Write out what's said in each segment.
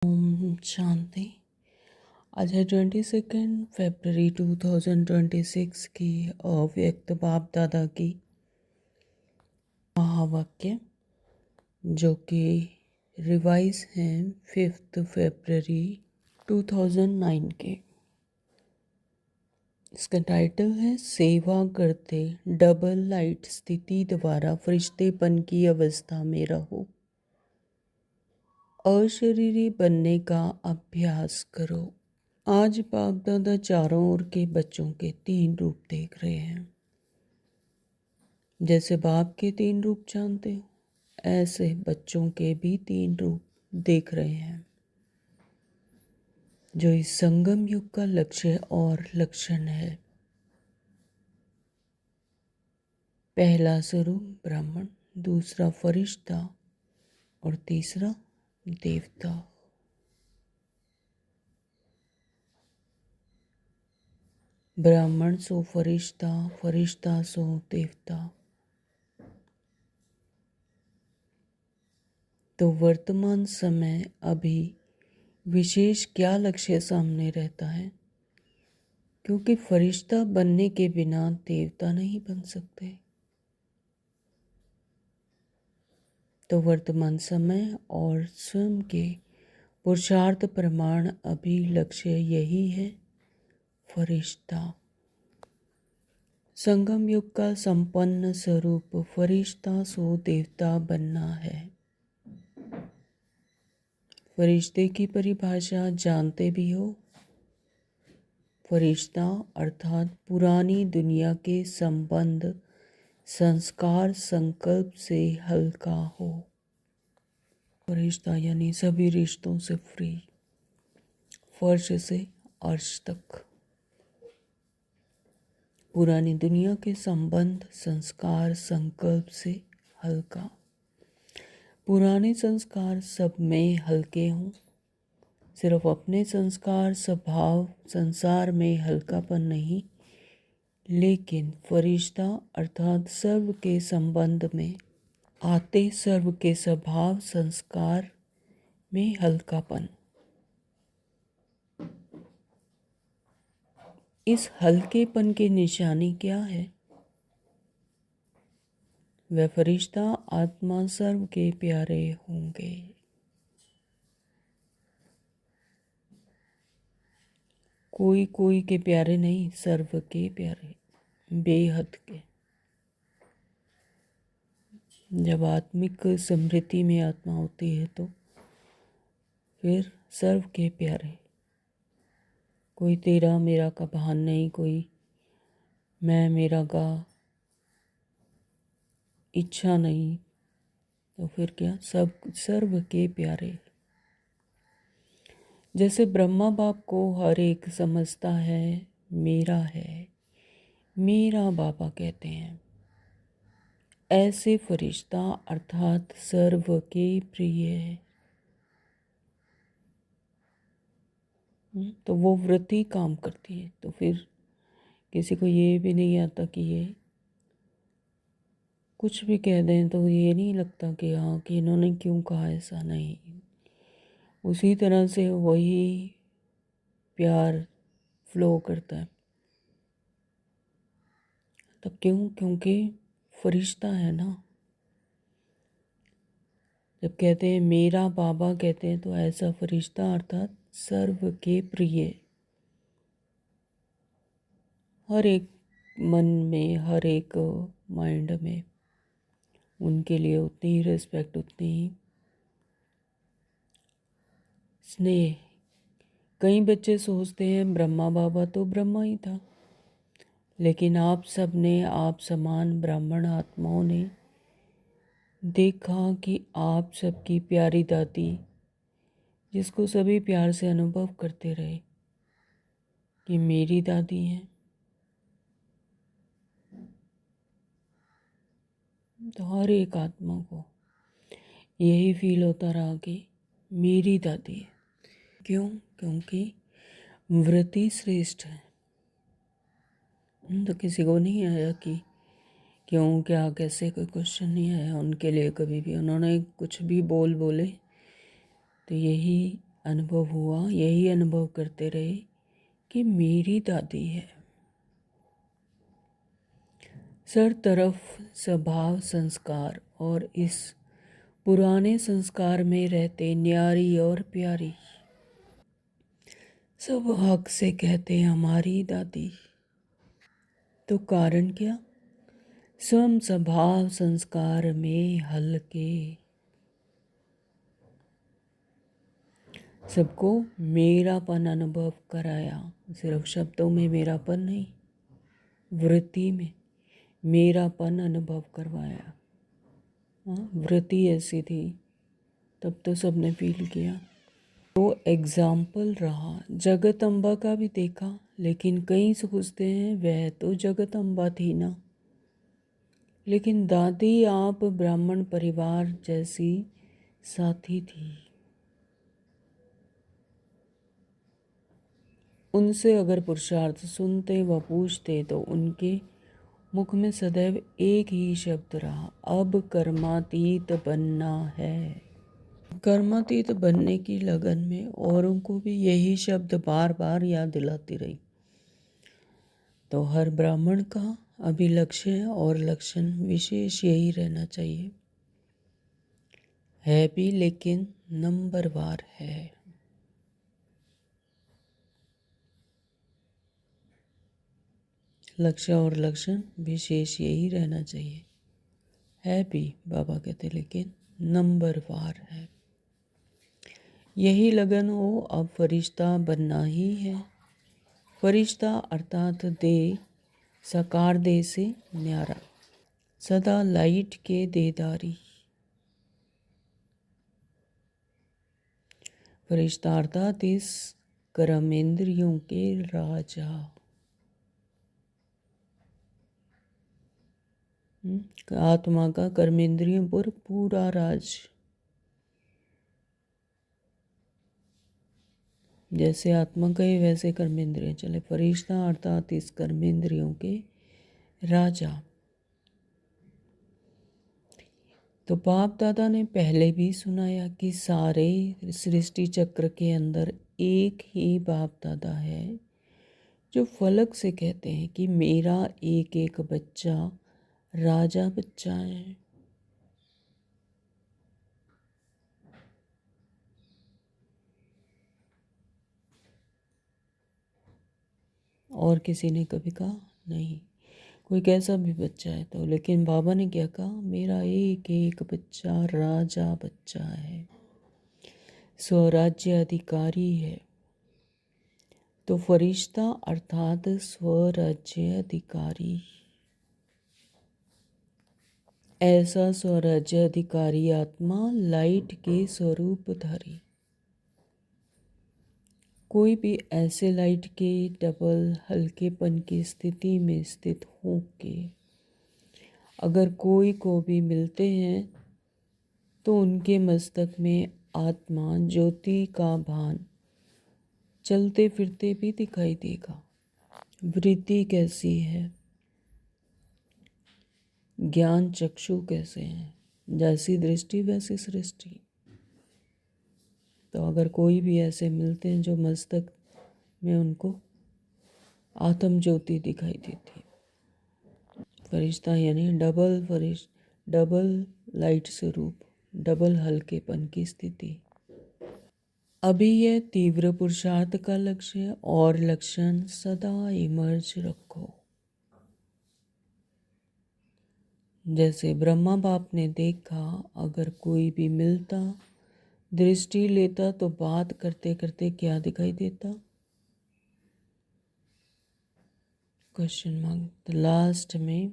ओम शांति। आज है 22 फरवरी 2026 की अव्यक्त बाप दादा की महावाक्य, जो कि रिवाइज हैं 5 फरवरी 2009 के। इसका टाइटल है सेवा करते डबल लाइट स्थिति द्वारा फरिश्तेपन की अवस्था में रहो, अशरीरी बनने का अभ्यास करो। आज बाप दादा चारों ओर के बच्चों के 3 रूप देख रहे हैं। जैसे बाप के 3 रूप जानते हो, ऐसे बच्चों के भी 3 रूप देख रहे हैं, जो इस संगम युग का लक्ष्य और लक्षण है। पहला स्वरूप ब्राह्मण, दूसरा फरिश्ता और तीसरा देवता। ब्राह्मण सो फरिश्ता, फरिश्ता सो देवता। तो वर्तमान समय अभी विशेष क्या लक्ष्य सामने रहता है, क्योंकि फरिश्ता बनने के बिना देवता नहीं बन सकते। तो वर्तमान समय और स्वयं के पुरुषार्थ प्रमाण अभी लक्ष्य यही है, फरिश्ता। संगम युग का संपन्न स्वरूप फरिश्ता सो देवता बनना है। फरिश्ते की परिभाषा जानते भी हो। फरिश्ता अर्थात पुरानी दुनिया के संबंध, संस्कार, संकल्प से हल्का हो। फरिश्ता यानी सभी रिश्तों से फ्री, फर्श से अर्श तक। पुरानी दुनिया के संबंध, संस्कार, संकल्प से हल्का। पुराने संस्कार सब में हल्के हों, सिर्फ अपने संस्कार, स्वभाव, संसार में हल्कापन नहीं, लेकिन फरिश्ता अर्थात सर्व के संबंध में आते, सर्व के स्वभाव, संस्कार में हल्कापन। इस हल्केपन की निशानी क्या है? वह फरिश्ता आत्मा सर्व के प्यारे होंगे। कोई कोई के प्यारे नहीं, सर्व के प्यारे, बेहद के। जब आत्मिक समृद्धि में आत्मा होती है तो फिर सर्व के प्यारे। कोई तेरा मेरा का भान नहीं, कोई मैं मेरा का इच्छा नहीं, तो फिर क्या, सब सर्व के प्यारे। जैसे ब्रह्मा बाप को हर एक समझता है, मेरा है, मेरा बाबा कहते हैं, ऐसे फरिश्ता अर्थात सर्व के प्रिय है। तो वो वृत्ति काम करती है। तो फिर किसी को ये भी नहीं आता कि ये कुछ भी कह दें तो ये नहीं लगता कि हाँ कि इन्होंने क्यों कहा ऐसा, नहीं। उसी तरह से वही प्यार फ्लो करता है। तब क्यों? क्योंकि फरिश्ता है ना। जब कहते हैं मेरा बाबा कहते हैं, तो ऐसा फरिश्ता अर्थात सर्व के प्रिय। हर एक मन में, हर एक माइंड में उनके लिए उतनी ही रिस्पेक्ट, उतनी ही स्नेह। कई बच्चे सोचते हैं ब्रह्मा बाबा तो ब्रह्मा ही था, लेकिन आप सब ने, आप समान ब्राह्मण आत्माओं ने देखा कि आप सबकी प्यारी दादी, जिसको सभी प्यार से अनुभव करते रहे कि मेरी दादी हैं, तो हर एक आत्मा को यही फील होता रहा कि मेरी दादी है। क्यों? क्योंकि वृत्ति श्रेष्ठ है। तो किसी को नहीं आया कि क्यों, क्या, कैसे, कोई क्वेश्चन नहीं आया उनके लिए कभी भी। उन्होंने कुछ भी बोले तो यही अनुभव हुआ, यही अनुभव करते रहे कि मेरी दादी है। सर तरफ स्वभाव संस्कार और इस पुराने संस्कार में रहते न्यारी और प्यारी, सब हक से कहते हमारी दादी। तो कारण क्या? स्वयं स्वभाव संस्कार में हल्के, सबको मेरापन अनुभव कराया। सिर्फ शब्दों में मेरापन नहीं, वृत्ति में मेरापन अनुभव करवाया। वृत्ति ऐसी थी, तब तो सबने फील किया। तो एग्जाम्पल रहा। जगत अम्बा का भी देखा, लेकिन कई सोचते हैं वह तो जगत अम्बा थी ना। लेकिन दादी आप ब्राह्मण परिवार जैसी साथी थी। उनसे अगर पुरुषार्थ सुनते व पूछते तो उनके मुख में सदैव एक ही शब्द रहा, अब कर्मातीत बनना है। कर्मातीत बनने की लगन में औरों को भी यही शब्द बार बार याद दिलाती रही। तो हर ब्राह्मण का अभिलक्ष्य और लक्षण विशेष यही रहना चाहिए, है भी लेकिन नंबरवार है। लक्ष्य और लक्षण विशेष यही रहना चाहिए, है भी बाबा कहते लेकिन नंबरवार है। यही लगन हो, अब फरिश्ता बनना ही है। फरिश्ता अर्थात देह, साकार देह से न्यारा, सदा लाइट के देदारी। फरिश्ता अर्थात इस कर्मेंद्रियों के राजा। आत्मा का कर्मेंद्रियों पर पूरा राज। जैसे आत्मा कहे वैसे कर्मेंद्रिय चले। फरिश्ता अर्थात इस कर्मेंद्रियों के राजा। तो बाप दादा ने पहले भी सुनाया कि सारे सृष्टि चक्र के अंदर एक ही बाप दादा है, जो फलक से कहते हैं कि मेरा एक एक बच्चा राजा बच्चा है। और किसी ने कभी कहा नहीं, कोई कैसा भी बच्चा है तो। लेकिन बाबा ने क्या कहा? मेरा एक एक बच्चा राजा बच्चा है, स्वराज्य अधिकारी है। तो फरिश्ता अर्थात स्वराज्य अधिकारी। ऐसा स्वराज्य अधिकारी आत्मा लाइट के स्वरूपधारी। कोई भी ऐसे लाइट के डबल हल्केपन की स्थिति में स्थित हो के अगर कोई को भी मिलते हैं तो उनके मस्तक में आत्मा ज्योति का भान चलते फिरते भी दिखाई देगा। वृत्ति कैसी है, ज्ञान चक्षु कैसे हैं, जैसी दृष्टि वैसी सृष्टि। तो अगर कोई भी ऐसे मिलते हैं जो मस्तक में उनको आत्म ज्योति दिखाई देती, फरिश्ता यानी डबल लाइट स्वरूप, डबल हल्केपन की स्थिति। अभी यह तीव्र पुरुषार्थ का लक्ष्य और लक्षण सदा इमर्ज रखो। जैसे ब्रह्मा बाप ने देखा, अगर कोई भी मिलता, दृष्टि लेता तो बात करते करते क्या दिखाई देता? Question mark. लास्ट में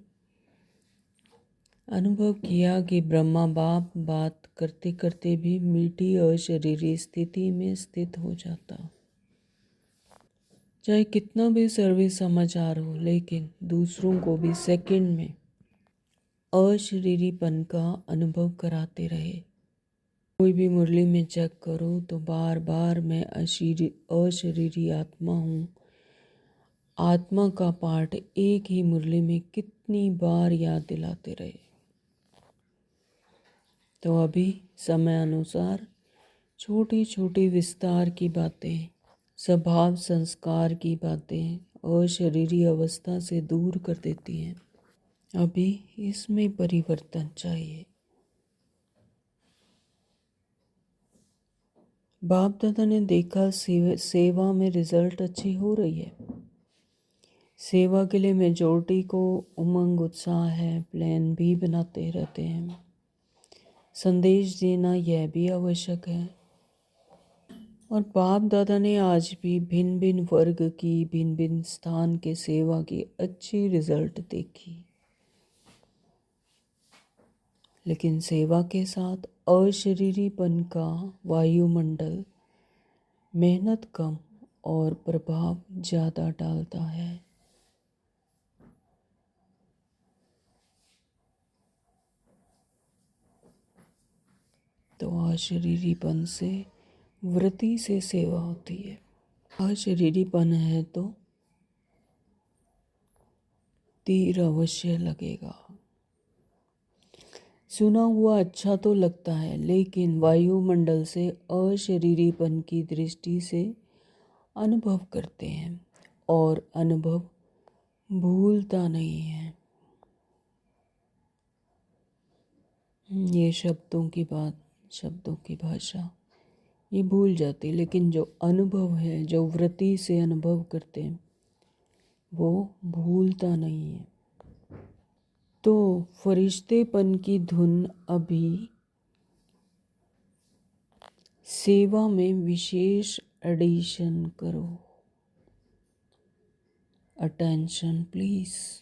अनुभव किया कि ब्रह्मा बाप बात करते करते भी मीठी अशरीरी स्थिति में स्थित हो जाता। चाहे कितना भी सर्विस समाचार हो, लेकिन दूसरों को भी सेकंड में अशरीरीपन का अनुभव कराते रहे। कोई भी मुरली में चेक करो तो बार बार मैं अशरीरी आत्मा हूँ। आत्मा का पाठ एक ही मुरली में कितनी बार याद दिलाते रहे। तो अभी समय अनुसार छोटी छोटी विस्तार की बातें, स्वभाव संस्कार की बातें अशरीरी अवस्था से दूर कर देती हैं। अभी इसमें परिवर्तन चाहिए। बाप दादा ने देखा सेवा में रिजल्ट अच्छी हो रही है। सेवा के लिए मेजॉरिटी को उमंग उत्साह है, प्लान भी बनाते रहते हैं। संदेश देना यह भी आवश्यक है। और बाप दादा ने आज भी भिन्न भिन्न वर्ग की, भिन्न भिन्न स्थान के सेवा की अच्छी रिजल्ट देखी। लेकिन सेवा के साथ अशरीरीपन का वायुमंडल मेहनत कम और प्रभाव ज़्यादा डालता है। तो अशरीरीपन से, वृत्ति से सेवा होती है। अशरीरीपन है तो तीर अवश्य लगेगा। सुना हुआ अच्छा तो लगता है, लेकिन वायुमंडल से अशरीरीपन की दृष्टि से अनुभव करते हैं और अनुभव भूलता नहीं है। ये शब्दों की बात, शब्दों की भाषा ये भूल जाती, लेकिन जो अनुभव है, जो वृत्ति से अनुभव करते हैं, वो भूलता नहीं है। तो फरिश्तेपन की धुन अभी सेवा में विशेष एडिशन करो। Attention please.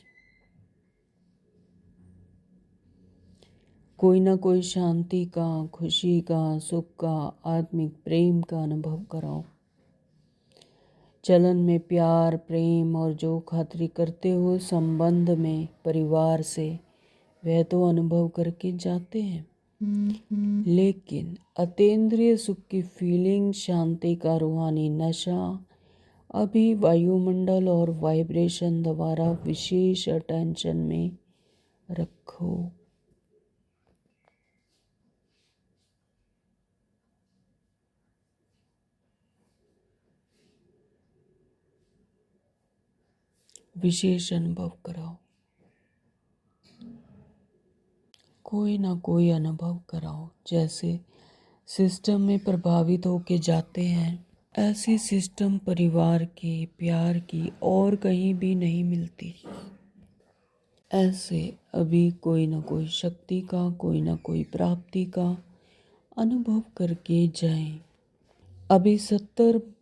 कोई ना कोई शांति का, खुशी का, सुख का, आत्मिक प्रेम का अनुभव कराओ। चलन में प्यार, प्रेम और जो खातिरी करते हो संबंध में परिवार से, वह तो अनुभव करके जाते हैं। लेकिन अतीन्द्रिय सुख की फीलिंग, शांति का रूहानी नशा अभी वायुमंडल और वाइब्रेशन द्वारा विशेष अटेंशन में रखो। विशेष अनुभव कराओ। कोई ना कोई अनुभव कराओ। जैसे सिस्टम में प्रभावित होके जाते हैं, ऐसी सिस्टम परिवार के प्यार की और कहीं भी नहीं मिलती। ऐसे अभी कोई ना कोई शक्ति का, कोई ना कोई प्राप्ति का अनुभव करके जाएं। अभी 72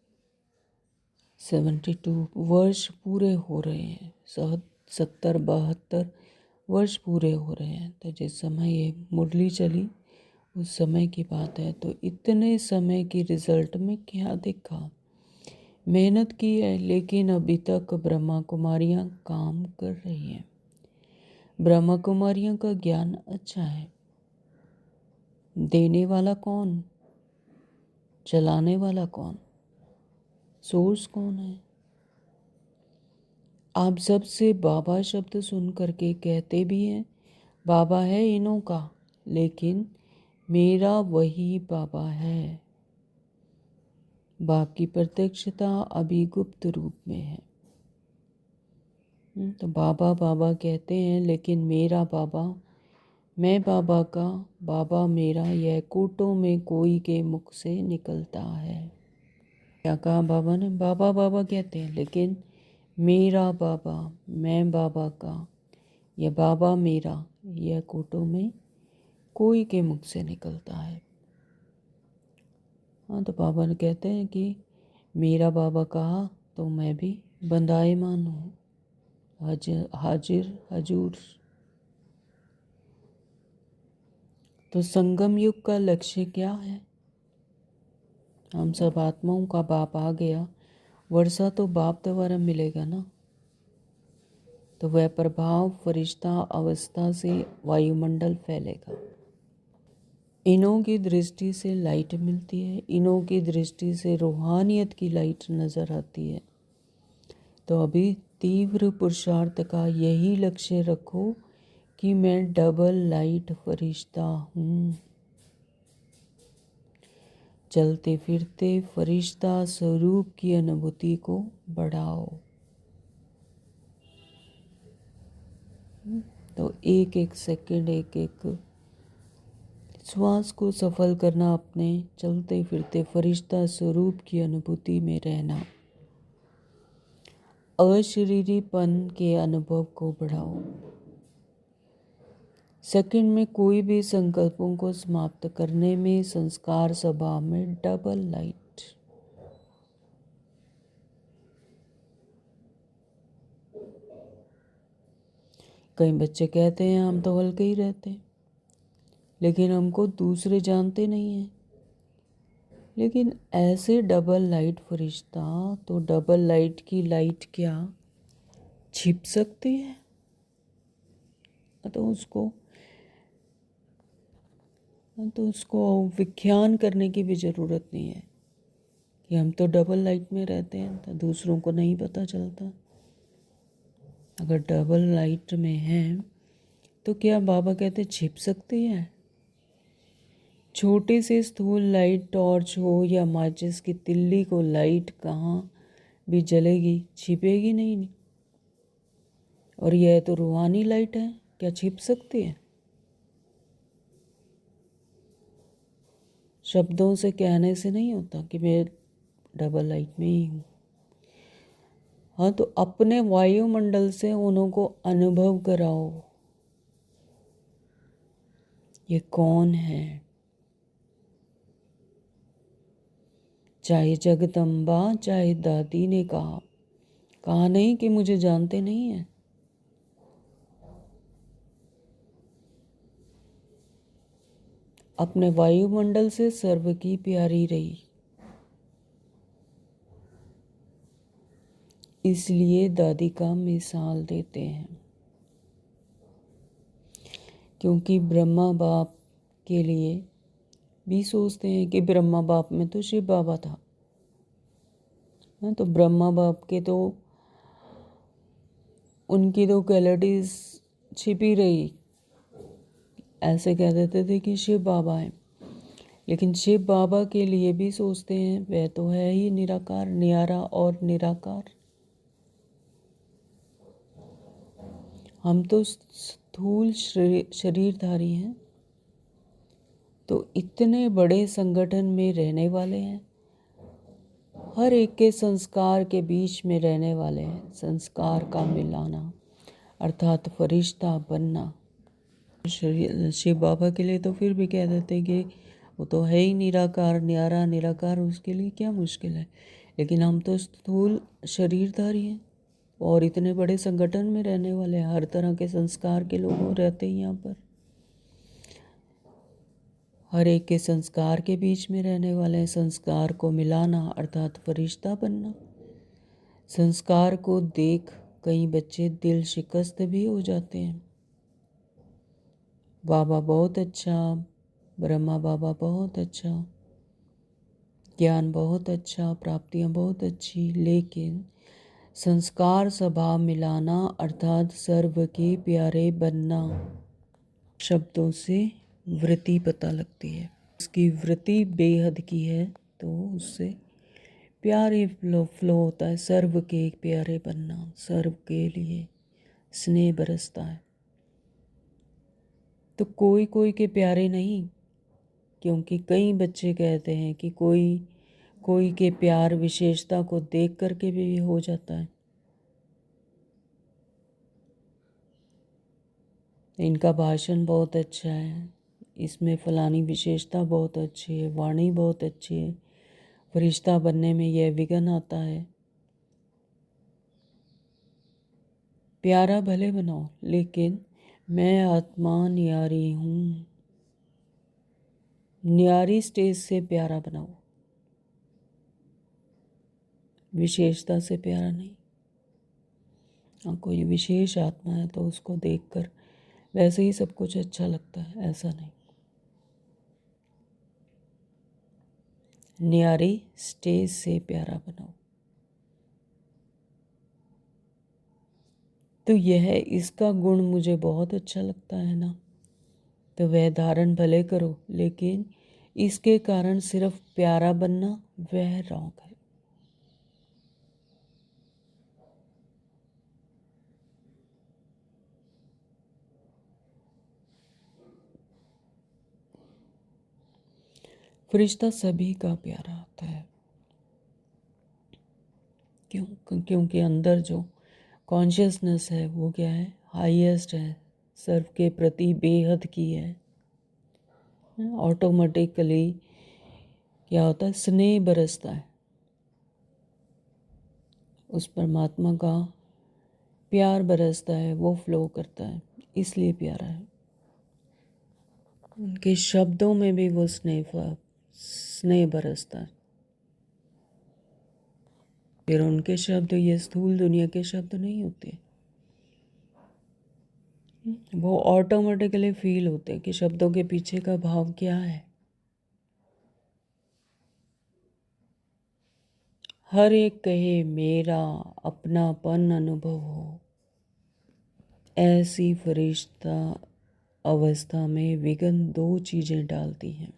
वर्ष पूरे हो रहे हैं, 72 वर्ष पूरे हो रहे हैं। तो जिस समय ये मुरली चली उस समय की बात है। तो इतने समय की रिजल्ट में क्या देखा, मेहनत की है, लेकिन अभी तक ब्रह्मा कुमारियाँ काम कर रही हैं। ब्रह्मा कुमारियों का ज्ञान अच्छा है। देने वाला कौन, चलाने वाला कौन, सोर्स कौन है? आप सबसे बाबा शब्द सुन करके कहते भी हैं बाबा है इन्हों का, लेकिन मेरा वही बाबा है। बाप की प्रत्यक्षता अभी गुप्त रूप में है। तो बाबा बाबा कहते हैं, लेकिन मेरा बाबा, मैं बाबा का, बाबा मेरा, यह कोटों में कोई के मुख से निकलता है। क्या कहा बाबा ने? बाबा बाबा कहते हैं, लेकिन मेरा बाबा, मैं बाबा का, यह बाबा मेरा, यह कोटों में कोई के मुख से निकलता है। हाँ, तो बाबा ने कहते हैं कि मेरा बाबा कहा तो मैं भी बंदायमान हूँ, हाजिर हजूर। तो संगम युग का लक्ष्य क्या है? हम सब आत्माओं का बाप आ गया, वर्षा तो बाप द्वारा मिलेगा ना। तो वह प्रभाव फरिश्ता अवस्था से वायुमंडल फैलेगा। इन्हों की दृष्टि से लाइट मिलती है, इन्हों की दृष्टि से रूहानियत की लाइट नज़र आती है। तो अभी तीव्र पुरुषार्थ का यही लक्ष्य रखो कि मैं डबल लाइट फरिश्ता हूँ। चलते फिरते फरिश्ता स्वरूप की अनुभूति को बढ़ाओ। तो एक एक सेकंड, एक एक श्वास को सफल करना, अपने चलते फिरते फरिश्ता स्वरूप की अनुभूति में रहना। अशरीरीपन के अनुभव को बढ़ाओ। सेकंड में कोई भी संकल्पों को समाप्त करने में संस्कार सभा में डबल लाइट। कई बच्चे कहते हैं हम तो हल्के ही रहते हैं, लेकिन हमको दूसरे जानते नहीं हैं। लेकिन ऐसे डबल लाइट फरिश्ता तो डबल लाइट की लाइट क्या छिप सकती है? तो उसको व्याख्यान करने की भी ज़रूरत नहीं है कि हम तो डबल लाइट में रहते हैं, तो दूसरों को नहीं पता चलता। अगर डबल लाइट में हैं तो क्या बाबा कहते छिप सकती है? छोटे से स्थूल लाइट टॉर्च हो या माचिस की तिल्ली को लाइट कहाँ भी जलेगी, छिपेगी नहीं। और यह तो रूहानी लाइट है, क्या छिप सकती है? शब्दों से कहने से नहीं होता कि मैं डबल लाइट में ही हूँ। हाँ, तो अपने वायुमंडल से उन्हों को अनुभव कराओ, ये कौन है। चाहे जगदम्बा चाहे दादी ने कहा नहीं कि मुझे जानते नहीं है। अपने वायुमंडल से सर्व की प्यारी रही, इसलिए दादी का मिसाल देते हैं। क्योंकि ब्रह्मा बाप के लिए भी सोचते हैं कि ब्रह्मा बाप में तो शिव बाबा था। तो ब्रह्मा बाप के तो उनकी तो क्वालिटीज छिपी रही, ऐसे कह देते थे कि शिव बाबा हैं। लेकिन शिव बाबा के लिए भी सोचते हैं वह तो है ही निराकार, न्यारा और निराकार। हम तो स्थूल शरीरधारी हैं, तो इतने बड़े संगठन में रहने वाले हैं, हर एक के संस्कार के बीच में रहने वाले हैं। संस्कार का मिलाना अर्थात फरिश्ता बनना। शिव बाबा के लिए तो फिर भी कह देते कि वो तो है ही निराकार, न्यारा निराकार, उसके लिए क्या मुश्किल है। लेकिन हम तो स्थूल शरीरधारी हैं और इतने बड़े संगठन में रहने वाले हैं, हर तरह के संस्कार के लोग रहते हैं यहाँ पर। हर एक के संस्कार के बीच में रहने वाले हैं। संस्कार को मिलाना अर्थात फरिश्ता बनना। संस्कार को देख कई बच्चे दिल शिकस्त भी हो जाते हैं। बाबा बहुत अच्छा, ब्रह्मा बाबा बहुत अच्छा, ज्ञान बहुत अच्छा, प्राप्तियां बहुत अच्छी, लेकिन संस्कार सभा मिलाना अर्थात सर्व के प्यारे बनना, शब्दों से वृत्ति पता लगती है। उसकी वृत्ति बेहद की है तो उससे प्यारे फ्लो होता है। सर्व के प्यारे बनना, सर्व के लिए स्नेह बरसता है। तो कोई कोई के प्यारे नहीं, क्योंकि कई बच्चे कहते हैं कि कोई के प्यार विशेषता को देख करके भी हो जाता है। इनका भाषण बहुत अच्छा है, इसमें फलानी विशेषता बहुत अच्छी है, वाणी बहुत अच्छी है, फरिश्ता बनने में यह विघ्न आता है। प्यारा भले बनाओ, लेकिन मैं आत्मा न्यारी हूँ। न्यारी स्टेज से प्यारा बनाओ, विशेषता से प्यारा नहीं। हाँ, कोई विशेष आत्मा है तो उसको देखकर वैसे ही सब कुछ अच्छा लगता है, ऐसा नहीं। न्यारी स्टेज से प्यारा बनाओ। तो यह इसका गुण मुझे बहुत अच्छा लगता है ना, तो वह धारण भले करो, लेकिन इसके कारण सिर्फ प्यारा बनना वह रॉन्ग है। फरिश्ता सभी का प्यारा होता है। क्योंकि अंदर जो कॉन्शियसनेस है वो क्या है, हाईएस्ट है, सर्व के प्रति बेहद की है। ऑटोमेटिकली क्या होता है, स्नेह बरसता है, उस परमात्मा का प्यार बरसता है, वो फ्लो करता है, इसलिए प्यारा है। उनके शब्दों में भी वो स्नेह बरसता है। फिर उनके शब्द ये स्थूल दुनिया के शब्द नहीं होते, वो ऑटोमेटिकली फील होते हैं कि शब्दों के पीछे का भाव क्या है। हर एक कहे मेरा अपनापन अनुभव हो, ऐसी फरिश्ता अवस्था में विघ्न दो चीज़ें डालती हैं।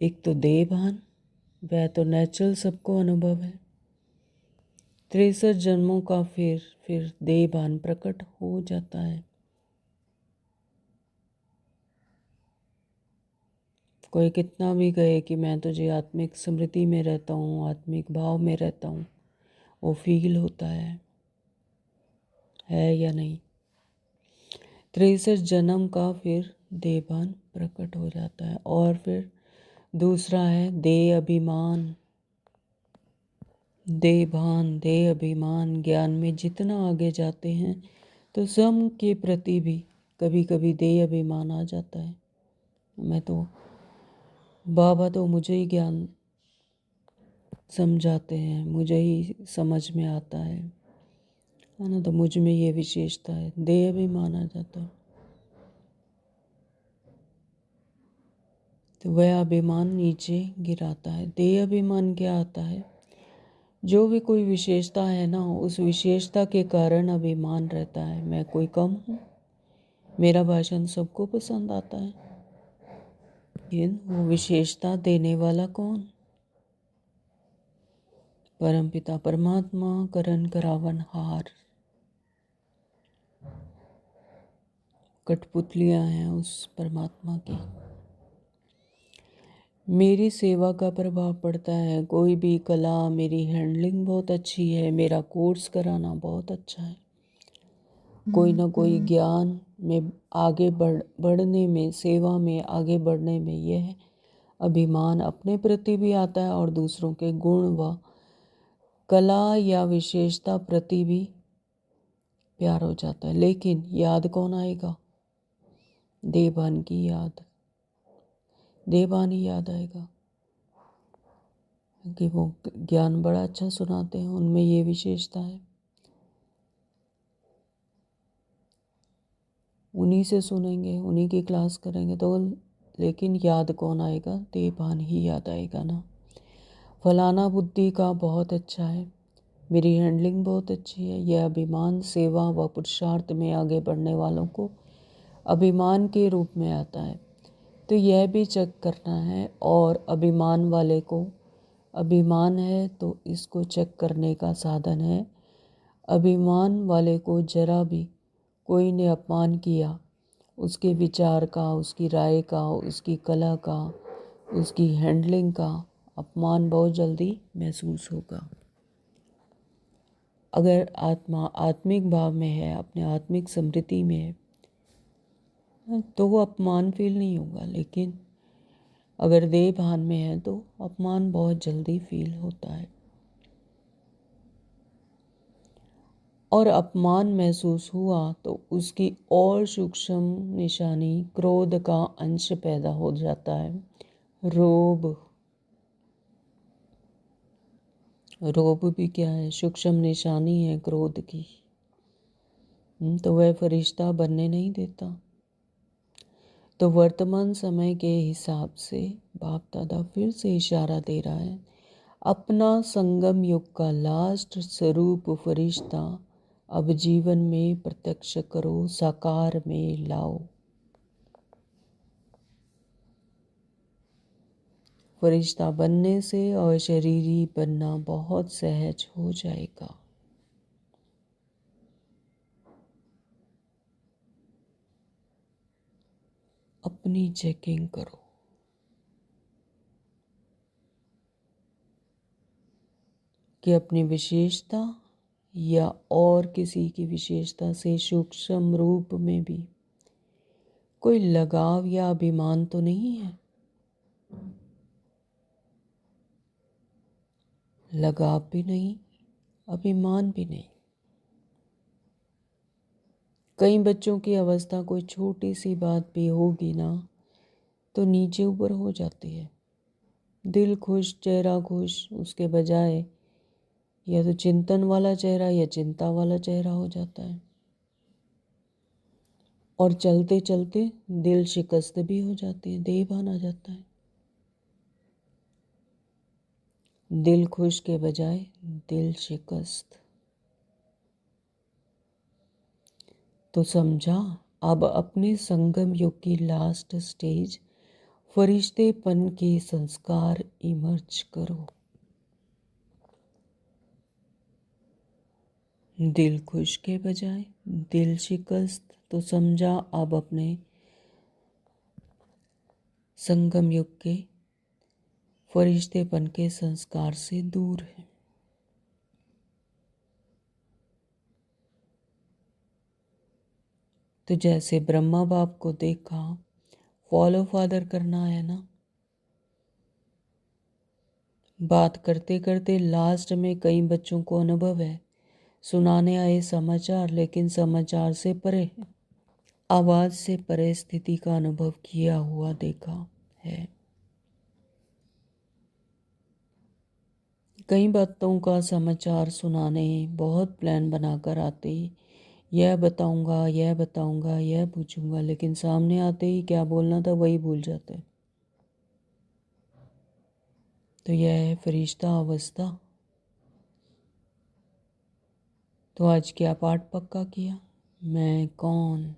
एक तो देहभान, वह तो नेचुरल सबको अनुभव है। 63 जन्मों का फिर देहभान प्रकट हो जाता है। कोई कितना भी कहे कि मैं तुझे आत्मिक स्मृति में रहता हूँ, आत्मिक भाव में रहता हूँ, वो फील होता है या नहीं। 63 जन्म का फिर देहभान प्रकट हो जाता है। और फिर दूसरा है देह अभिमान। देहभान, देह अभिमान ज्ञान में जितना आगे जाते हैं तो सम के प्रति भी कभी कभी देह अभिमान आ जाता है। मैं तो बाबा तो मुझे ही ज्ञान समझाते हैं, मुझे ही समझ में आता है ना, तो मुझ में ये विशेषता है, देह अभिमान आ जाता है। तो वह अभिमान नीचे गिराता है। देह अभिमान क्या आता है, जो भी कोई विशेषता है ना, उस विशेषता के कारण अभिमान रहता है, मैं कोई कम हूँ, मेरा भाषण सबको पसंद आता है। लेकिन वो विशेषता देने वाला कौन, परमपिता परमात्मा करण करावन हार। कठपुतलियाँ हैं उस परमात्मा की। मेरी सेवा का प्रभाव पड़ता है, कोई भी कला, मेरी हैंडलिंग बहुत अच्छी है, मेरा कोर्स कराना बहुत अच्छा है, कोई ना कोई ज्ञान में आगे बढ़ने में, सेवा में आगे बढ़ने में यह अभिमान अपने प्रति भी आता है और दूसरों के गुण व कला या विशेषता प्रति भी प्यार हो जाता है। लेकिन याद कौन आएगा, देवभान की याद, देवभान ही याद आएगा कि वो ज्ञान बड़ा अच्छा सुनाते हैं, उनमें ये विशेषता है, उन्हीं से सुनेंगे, उन्हीं की क्लास करेंगे तो। लेकिन याद कौन आएगा, देवभान ही याद आएगा ना। फलाना बुद्धि का बहुत अच्छा है, मेरी हैंडलिंग बहुत अच्छी है, यह अभिमान सेवा व पुरुषार्थ में आगे बढ़ने वालों को अभिमान के रूप में आता है। तो यह भी चेक करना है। और अभिमान वाले को अभिमान है तो इसको चेक करने का साधन है, अभिमान वाले को जरा भी कोई ने अपमान किया, उसके विचार का, उसकी राय का, उसकी कला का, उसकी हैंडलिंग का अपमान बहुत जल्दी महसूस होगा। अगर आत्मा आत्मिक भाव में है, अपने आत्मिक समृद्धि में है, तो वो अपमान फील नहीं होगा। लेकिन अगर देह भान में है तो अपमान बहुत जल्दी फील होता है। और अपमान महसूस हुआ तो उसकी और सूक्ष्म निशानी क्रोध का अंश पैदा हो जाता है, रोब। रोब भी क्या है, सूक्ष्म निशानी है क्रोध की। तो वह फरिश्ता बनने नहीं देता। तो वर्तमान समय के हिसाब से बाप दादा फिर से इशारा दे रहा है, अपना संगम युग का लास्ट स्वरूप फरिश्ता अब जीवन में प्रत्यक्ष करो, साकार में लाओ। फरिश्ता बनने से अशरीरी बनना बहुत सहज हो जाएगा। अपनी चेकिंग करो कि अपनी विशेषता या और किसी की विशेषता से सूक्ष्म रूप में भी कोई लगाव या अभिमान तो नहीं है। लगाव भी नहीं, अभिमान भी नहीं। कई बच्चों की अवस्था कोई छोटी सी बात भी होगी ना तो नीचे ऊपर हो जाती है। दिल खुश, चेहरा खुश, उसके बजाय या तो चिंतन वाला चेहरा या चिंता वाला चेहरा हो जाता है। और चलते चलते दिल शिकस्त भी हो जाती है, देहभान आ जाता है। दिल खुश के बजाय दिल शिकस्त। तो समझा, अब अपने संगम युग की लास्ट स्टेज फरिश्तेपन के संस्कार इमर्ज करो। दिल खुश के बजाय दिल शिकस्त। तो समझा, अब अपने संगम युग के फरिश्तेपन के संस्कार से दूर है। तो जैसे ब्रह्मा बाप को देखा, फॉलो फादर करना है ना। बात करते करते लास्ट में कई बच्चों को अनुभव है, सुनाने आए समाचार लेकिन समाचार से परे, आवाज से परे स्थिति का अनुभव किया हुआ देखा है। कई बातों का समाचार सुनाने बहुत प्लान बनाकर आते, यह बताऊंगा, यह बताऊंगा, यह पूछूंगा, लेकिन सामने आते ही क्या बोलना था वही भूल जाते। तो यह है फरिश्ता अवस्था। तो आज क्या पाठ पक्का किया? मैं कौन?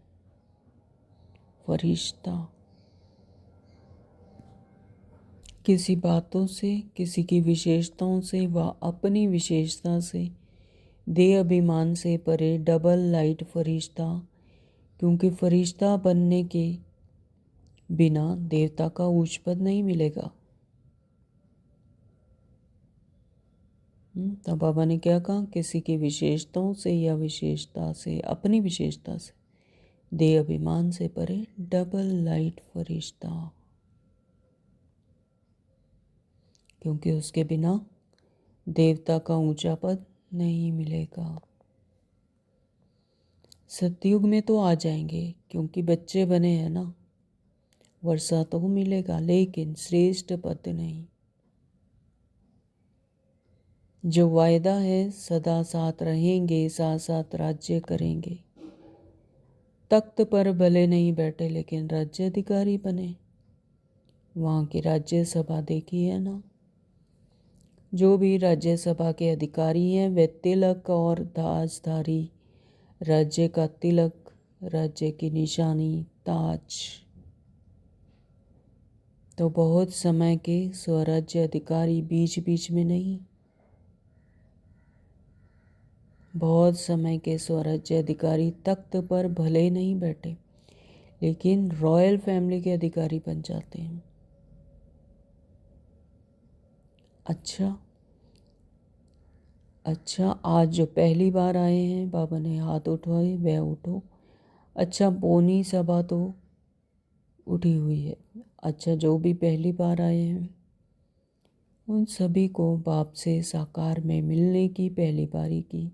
फरिश्ता। किसी बातों से, किसी की विशेषताओं से व अपनी विशेषता से, देह अभिमान से परे डबल लाइट फरिश्ता। क्योंकि फरिश्ता बनने के बिना देवता का उच्च पद नहीं मिलेगा। तब बाबा ने क्या कहा? किसी की विशेषताओं से या विशेषता से, अपनी विशेषता से, देह अभिमान से परे डबल लाइट फरिश्ता। क्योंकि उसके बिना देवता का ऊंचा पद नहीं मिलेगा। सतयुग में तो आ जाएंगे क्योंकि बच्चे बने हैं ना, वर्षा तो मिलेगा लेकिन श्रेष्ठ पद नहीं। जो वायदा है सदा साथ रहेंगे, साथ साथ राज्य करेंगे। तख्त पर भले नहीं बैठे लेकिन राज्य अधिकारी बने। वहाँ की राज्यसभा देखी है ना। जो भी राज्यसभा के अधिकारी हैं वे तिलक और ताजधारी, राज्य का तिलक, राज्य की निशानी, ताज। तो बहुत समय के स्वराज्य अधिकारी बीच बीच में नहीं, बहुत समय के स्वराज्य अधिकारी तख्त पर भले नहीं बैठे लेकिन रॉयल फैमिली के अधिकारी बन जाते हैं। अच्छा, आज जो पहली बार आए हैं, बाबा ने हाथ उठाए, वह उठो। अच्छा, पौनी सभा तो उठी हुई है। अच्छा, जो भी पहली बार आए हैं उन सभी को बाप से साकार में मिलने की पहली बारी की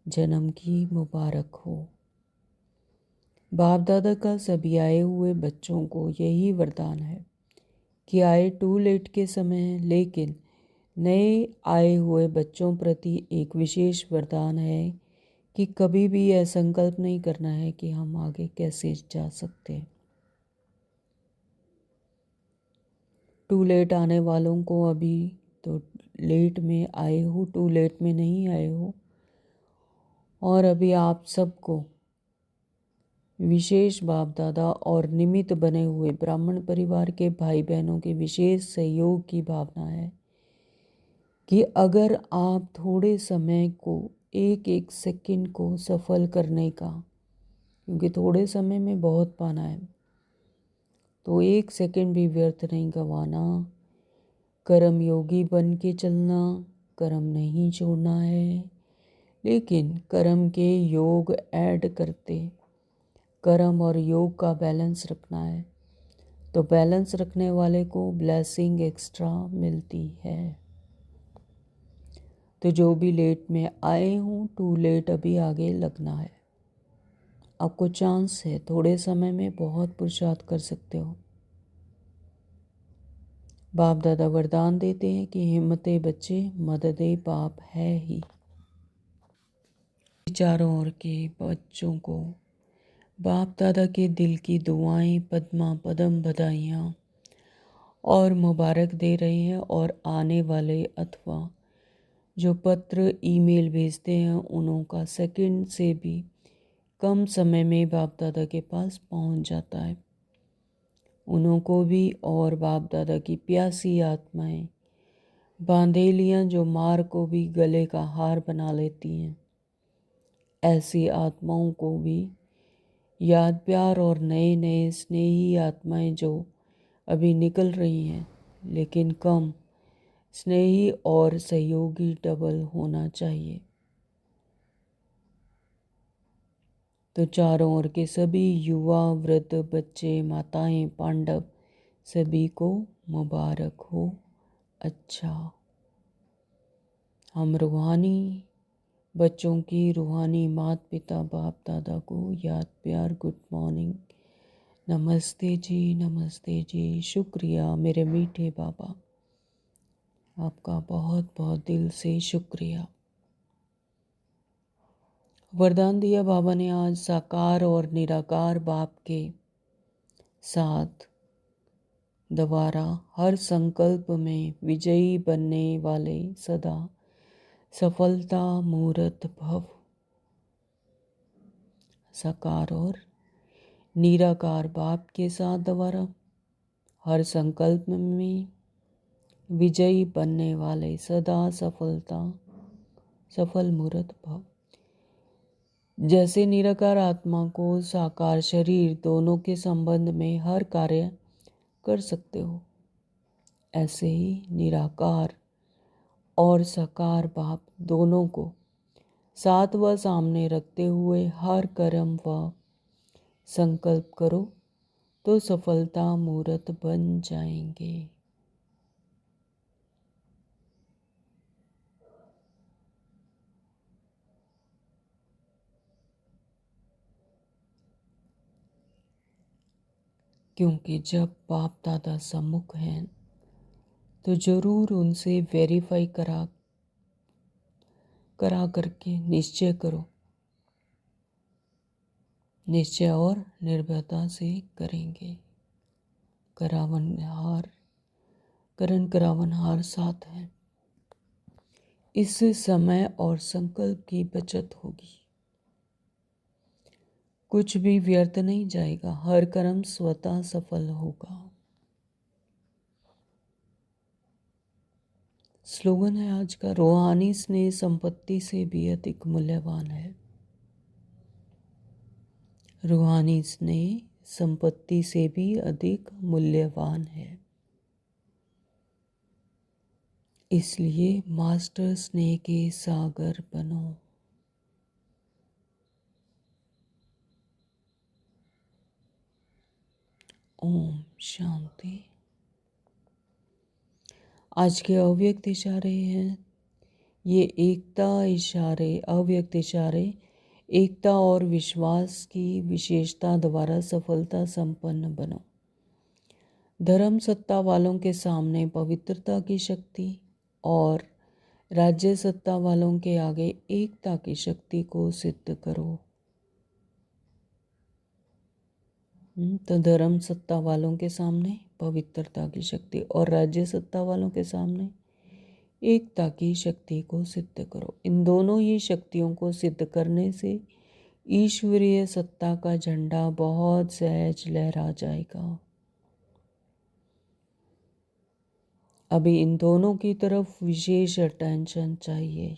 जन्म की मुबारक हो। बाप दादा का सभी आए हुए बच्चों को यही वरदान है कि आए टू लेट के समय है, लेकिन नए आए हुए बच्चों प्रति एक विशेष वरदान है कि कभी भी यह संकल्प नहीं करना है कि हम आगे कैसे जा सकते हैं। टू लेट आने वालों को अभी तो लेट में आए हो, टू लेट में नहीं आए हो। और अभी आप सबको विशेष बाप दादा और निमित्त बने हुए ब्राह्मण परिवार के भाई बहनों के विशेष सहयोग की भावना है कि अगर आप थोड़े समय को एक एक सेकंड को सफल करने का, क्योंकि थोड़े समय में बहुत पाना है, तो एक सेकंड भी व्यर्थ नहीं गंवाना। कर्म योगी बन के चलना, कर्म नहीं छोड़ना है, लेकिन कर्म के योग ऐड करते कर्म और योग का बैलेंस रखना है। तो बैलेंस रखने वाले को ब्लेसिंग एक्स्ट्रा मिलती है। तो जो भी लेट में आए हों, टू लेट अभी आगे लगना है। आपको चांस है, थोड़े समय में बहुत पुरुषार्थ कर सकते हो। बाप दादा वरदान देते हैं कि हिम्मते बच्चे, मददे बाप है ही। चारों ओर के बच्चों को बाप दादा के दिल की दुआएं, पद्मा पदम बधाइयाँ और मुबारक दे रहे हैं। और आने वाले अथवा जो पत्र ईमेल भेजते हैं, उन्हों का सेकंड से भी कम समय में बाप दादा के पास पहुंच जाता है। उन्हों को भी और बाप दादा की प्यासी आत्माएं, बांधेलियाँ जो मार को भी गले का हार बना लेती हैं, ऐसी आत्माओं को भी याद प्यार और नए नए स्नेही आत्माएं जो अभी निकल रही हैं, लेकिन कम स्नेही और सहयोगी डबल होना चाहिए। तो चारों ओर के सभी युवा, वृद्ध, बच्चे, माताएं, पांडव सभी को मुबारक हो। अच्छा, हम रूहानी बच्चों की रूहानी माता पिता बाप दादा को याद प्यार गुड मॉर्निंग, नमस्ते जी, शुक्रिया मेरे मीठे बाबा, आपका बहुत बहुत दिल से शुक्रिया। वरदान दिया बाबा ने आज साकार और निराकार बाप के साथ दोबारा हर संकल्प में विजयी बनने वाले सदा सफलता मूर्त भव। साकार और निराकार बाप के साथ दोबारा हर संकल्प में विजयी बनने वाले सदा सफल मूर्त भव। जैसे निराकार आत्मा को साकार शरीर दोनों के संबंध में हर कार्य कर सकते हो, ऐसे ही निराकार और साकार बाप दोनों को साथ व सामने रखते हुए हर कर्म व संकल्प करो तो सफलता मूर्त बन जाएंगे। क्योंकि जब बाप दादा सम्मुख हैं तो जरूर उनसे वेरीफाई करा करके निश्चय करो। निश्चय और निर्भयता से करेंगे। करण करावनहार साथ है। इससे समय और संकल्प की बचत होगी। कुछ भी व्यर्थ नहीं जाएगा, हर कर्म स्वतः सफल होगा। स्लोगन है आज का, रूहानी स्नेह संपत्ति से भी अधिक मूल्यवान है। रूहानी स्नेह संपत्ति से भी अधिक मूल्यवान है। इसलिए मास्टर स्नेह के सागर बनो। ओम शांति। आज के अव्यक्त इशारे हैं, ये अव्यक्त इशारे एकता और विश्वास की विशेषता द्वारा सफलता संपन्न बनो। धर्म सत्ता वालों के सामने पवित्रता की शक्ति और राज्य सत्ता वालों के आगे एकता की शक्ति को सिद्ध करो। तो धर्म सत्ता वालों के सामने पवित्रता की शक्ति और राज्य सत्ता वालों के सामने एकता की शक्ति को सिद्ध करो। इन दोनों ही शक्तियों को सिद्ध करने से ईश्वरीय सत्ता का झंडा बहुत सहज लहरा जाएगा। अभी इन दोनों की तरफ विशेष अटेंशन चाहिए।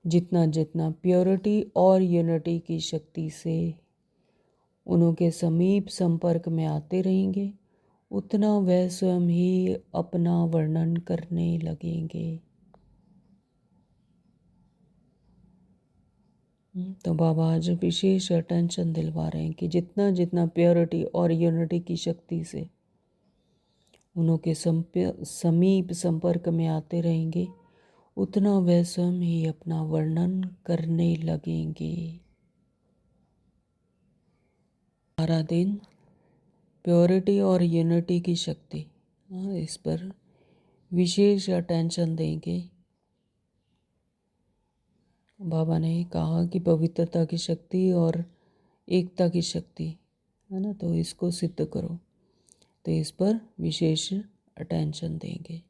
जितना जितना प्योरिटी और यूनिटी की शक्ति से उनके समीप संपर्क में आते रहेंगे, उतना वह स्वयं ही अपना वर्णन करने लगेंगे। तो बाबा आज विशेष अटेंशन दिलवा रहे हैं कि जितना जितना प्योरिटी और यूनिटी की शक्ति से उनके समीप संपर्क में आते रहेंगे, उतना वह स्वयं ही अपना वर्णन करने लगेंगे। सारा दिन प्योरिटी और यूनिटी की शक्ति, इस पर विशेष अटेंशन देंगे। बाबा ने कहा कि पवित्रता की शक्ति और एकता की शक्ति है ना, तो इसको सिद्ध करो, तो इस पर विशेष अटेंशन देंगे।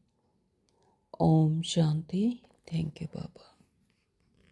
ओम शांति। Thank you Baba.